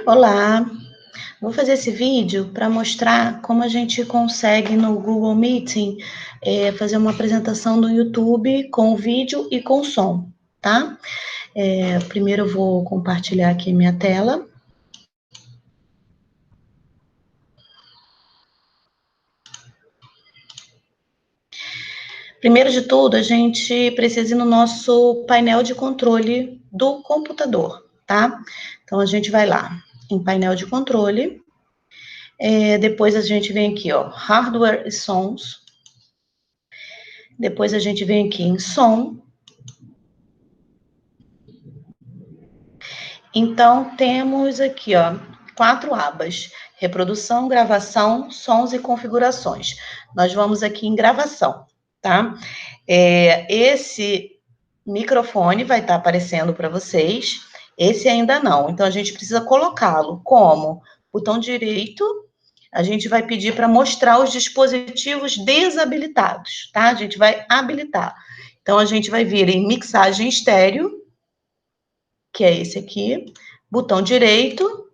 Olá, vou fazer esse vídeo para mostrar como a gente consegue no Google Meeting fazer uma apresentação no YouTube com vídeo e com som, tá? Primeiro eu vou compartilhar aqui minha tela. Primeiro de tudo, a gente precisa ir no nosso painel de controle do computador, tá? Então, a gente vai lá em painel de controle. Depois a gente vem aqui, ó, hardware e sons. Depois a gente vem aqui em som. Então, temos aqui, ó, 4 abas: reprodução, gravação, sons e configurações. Nós vamos aqui em gravação, tá? Esse microfone vai estar aparecendo para vocês, esse ainda não. Então, a gente precisa colocá-lo como? Botão direito, a gente vai pedir para mostrar os dispositivos desabilitados, tá? A gente vai habilitar. Então, a gente vai vir em mixagem estéreo, que é esse aqui, botão direito,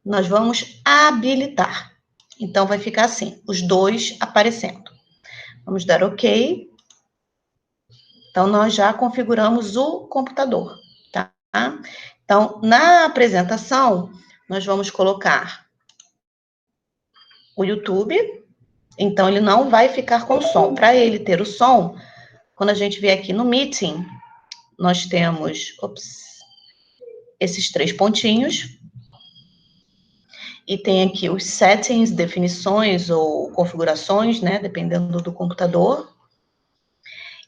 nós vamos habilitar. Então, vai ficar assim, os dois aparecendo. Vamos dar OK. Então, nós já configuramos o computador, tá? Então, na apresentação, nós vamos colocar o YouTube. Então, ele não vai ficar com som. Para ele ter o som, quando a gente vier aqui no Meeting, nós temos esses 3 pontinhos. E tem aqui os settings, definições ou configurações, né? Dependendo do computador.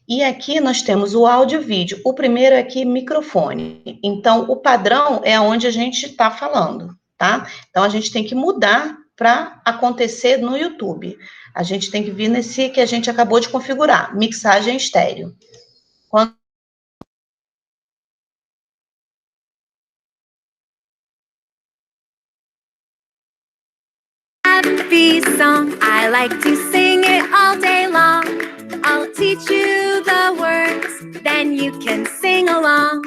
E aqui nós temos o áudio e o vídeo. O primeiro é aqui, microfone. Então, o padrão é onde a gente está falando, tá? Então, a gente tem que mudar para acontecer no YouTube. A gente tem que vir nesse que a gente acabou de configurar, mixagem estéreo. Happy song, I like to sing it all day long. I'll teach you the words, then you can sing along.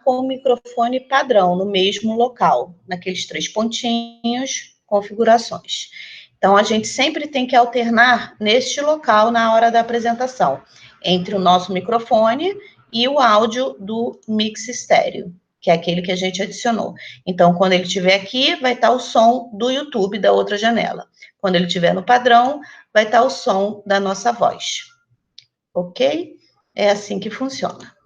Com o microfone padrão, no mesmo local, naqueles 3 pontinhos, configurações. Então, a gente sempre tem que alternar neste local na hora da apresentação, entre o nosso microfone e o áudio do mix estéreo, que é aquele que a gente adicionou. Então, quando ele estiver aqui, vai estar o som do YouTube da outra janela. Quando ele estiver no padrão, vai estar o som da nossa voz. Ok? É assim que funciona.